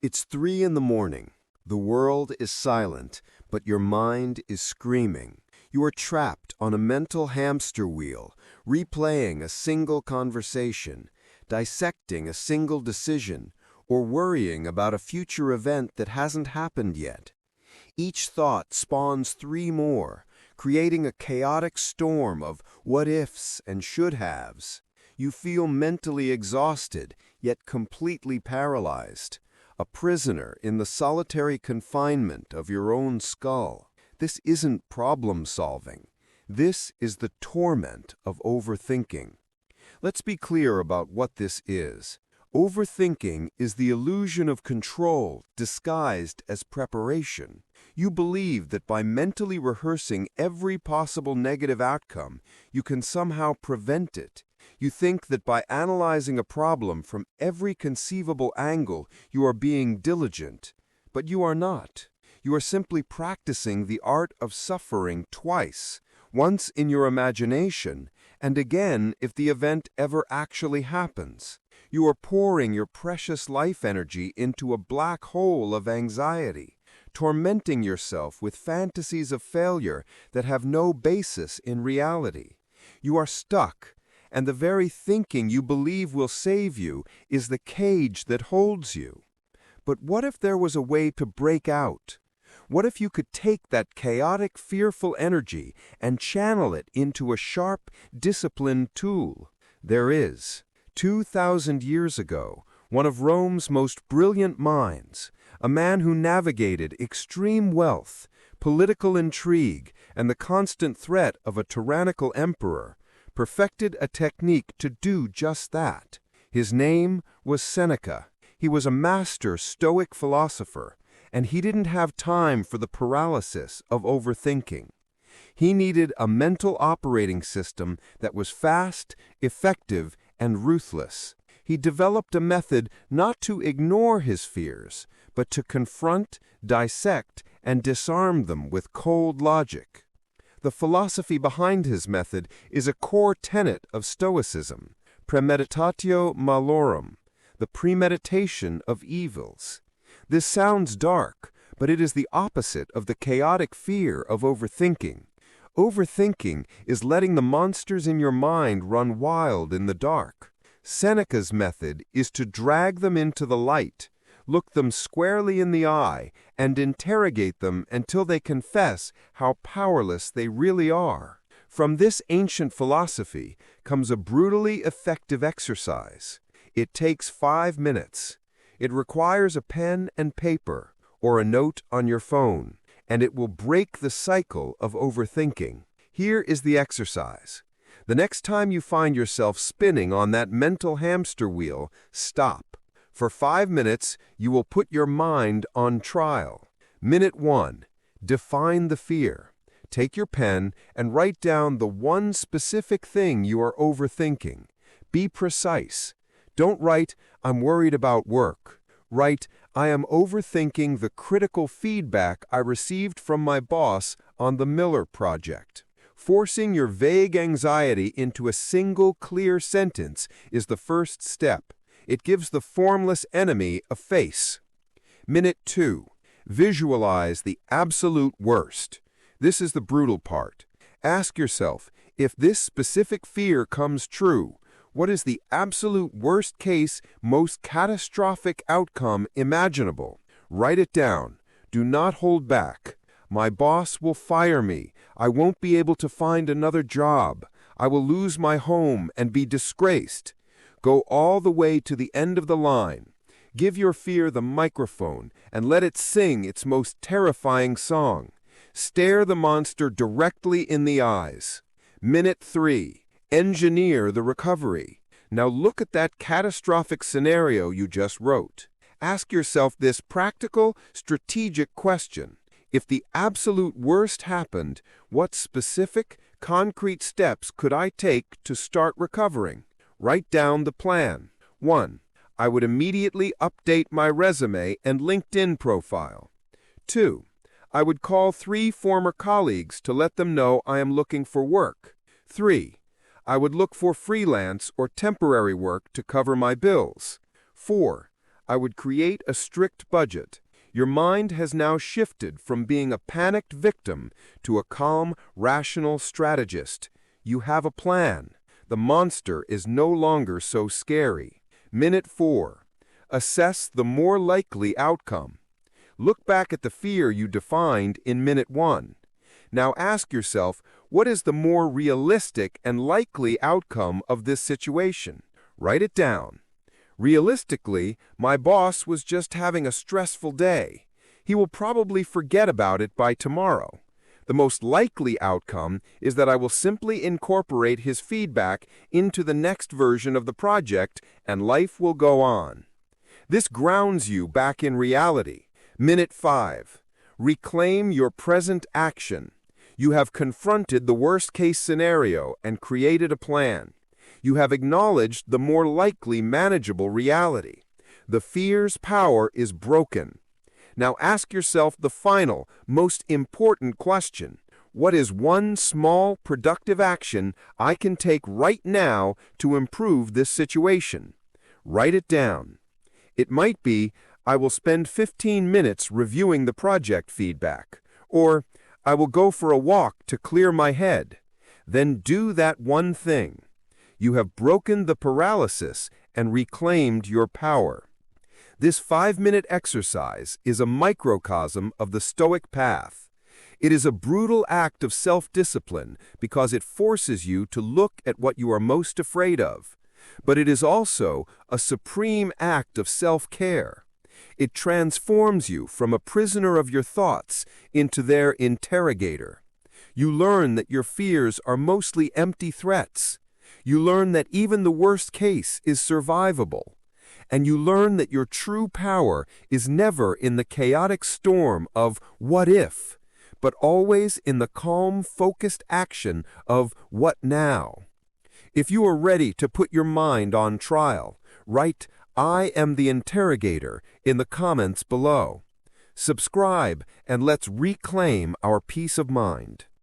It's 3 in the morning. The world is silent, but your mind is screaming. You are trapped on a mental hamster wheel, replaying a single conversation, dissecting a single decision, or worrying about a future event that hasn't happened yet. Each thought spawns 3 more, creating a chaotic storm of what-ifs and should-haves. You feel mentally exhausted, yet completely paralyzed. A prisoner in the solitary confinement of your own skull. This isn't problem-solving. This is the torment of overthinking. Let's be clear about what this is. Overthinking is the illusion of control disguised as preparation. You believe that by mentally rehearsing every possible negative outcome, you can somehow prevent it. You think that by analyzing a problem from every conceivable angle, you are being diligent. But you are not. You are simply practicing the art of suffering twice, once in your imagination, and again if the event ever actually happens. You are pouring your precious life energy into a black hole of anxiety, tormenting yourself with fantasies of failure that have no basis in reality. You are stuck, and the very thinking you believe will save you is the cage that holds you. But what if there was a way to break out? What if you could take that chaotic, fearful energy and channel it into a sharp, disciplined tool? There is. 2,000 years ago, one of Rome's most brilliant minds, a man who navigated extreme wealth, political intrigue, and the constant threat of a tyrannical emperor, perfected a technique to do just that. His name was Seneca. He was a master Stoic philosopher, and he didn't have time for the paralysis of overthinking. He needed a mental operating system that was fast, effective, and ruthless. He developed a method not to ignore his fears, but to confront, dissect, and disarm them with cold logic. The philosophy behind his method is a core tenet of Stoicism, premeditatio malorum, the premeditation of evils. This sounds dark, but it is the opposite of the chaotic fear of overthinking. Overthinking is letting the monsters in your mind run wild in the dark. Seneca's method is to drag them into the light, look them squarely in the eye, and interrogate them until they confess how powerless they really are. From this ancient philosophy comes a brutally effective exercise. It takes 5 minutes. It requires a pen and paper, or a note on your phone, and it will break the cycle of overthinking. Here is the exercise. The next time you find yourself spinning on that mental hamster wheel, stop. For 5 minutes, you will put your mind on trial. Minute 1. Define the fear. Take your pen and write down the one specific thing you are overthinking. Be precise. Don't write, "I'm worried about work." Write, "I am overthinking the critical feedback I received from my boss on the Miller project." Forcing your vague anxiety into a single clear sentence is the first step. It gives the formless enemy a face. Minute 2. Visualize the absolute worst. This is the brutal part. Ask yourself, if this specific fear comes true, what is the absolute worst case, most catastrophic outcome imaginable? Write it down. Do not hold back. My boss will fire me. I won't be able to find another job. I will lose my home and be disgraced. Go all the way to the end of the line. Give your fear the microphone and let it sing its most terrifying song. Stare the monster directly in the eyes. Minute 3. Engineer the recovery. Now look at that catastrophic scenario you just wrote. Ask yourself this practical, strategic question. If the absolute worst happened, what specific, concrete steps could I take to start recovering? Write down the plan. 1. I would immediately update my resume and LinkedIn profile. 2. I would call 3 former colleagues to let them know I am looking for work. 3. I would look for freelance or temporary work to cover my bills. 4. I would create a strict budget. Your mind has now shifted from being a panicked victim to a calm, rational strategist. You have a plan. The monster is no longer so scary. Minute 4. Assess the more likely outcome. Look back at the fear you defined in minute 1. Now ask yourself, what is the more realistic and likely outcome of this situation? Write it down. Realistically, my boss was just having a stressful day. He will probably forget about it by tomorrow. The most likely outcome is that I will simply incorporate his feedback into the next version of the project and life will go on. This grounds you back in reality. Minute 5. Reclaim your present action. You have confronted the worst-case scenario and created a plan. You have acknowledged the more likely manageable reality. The fear's power is broken. Now ask yourself the final, most important question. What is one small, productive action I can take right now to improve this situation? Write it down. It might be, I will spend 15 minutes reviewing the project feedback, or I will go for a walk to clear my head. Then do that one thing. You have broken the paralysis and reclaimed your power. This 5-minute exercise is a microcosm of the Stoic path. It is a brutal act of self-discipline because it forces you to look at what you are most afraid of. But it is also a supreme act of self-care. It transforms you from a prisoner of your thoughts into their interrogator. You learn that your fears are mostly empty threats. You learn that even the worst case is survivable. And you learn that your true power is never in the chaotic storm of what if, but always in the calm, focused action of what now. If you are ready to put your mind on trial, write "I am the interrogator" in the comments below. Subscribe and let's reclaim our peace of mind.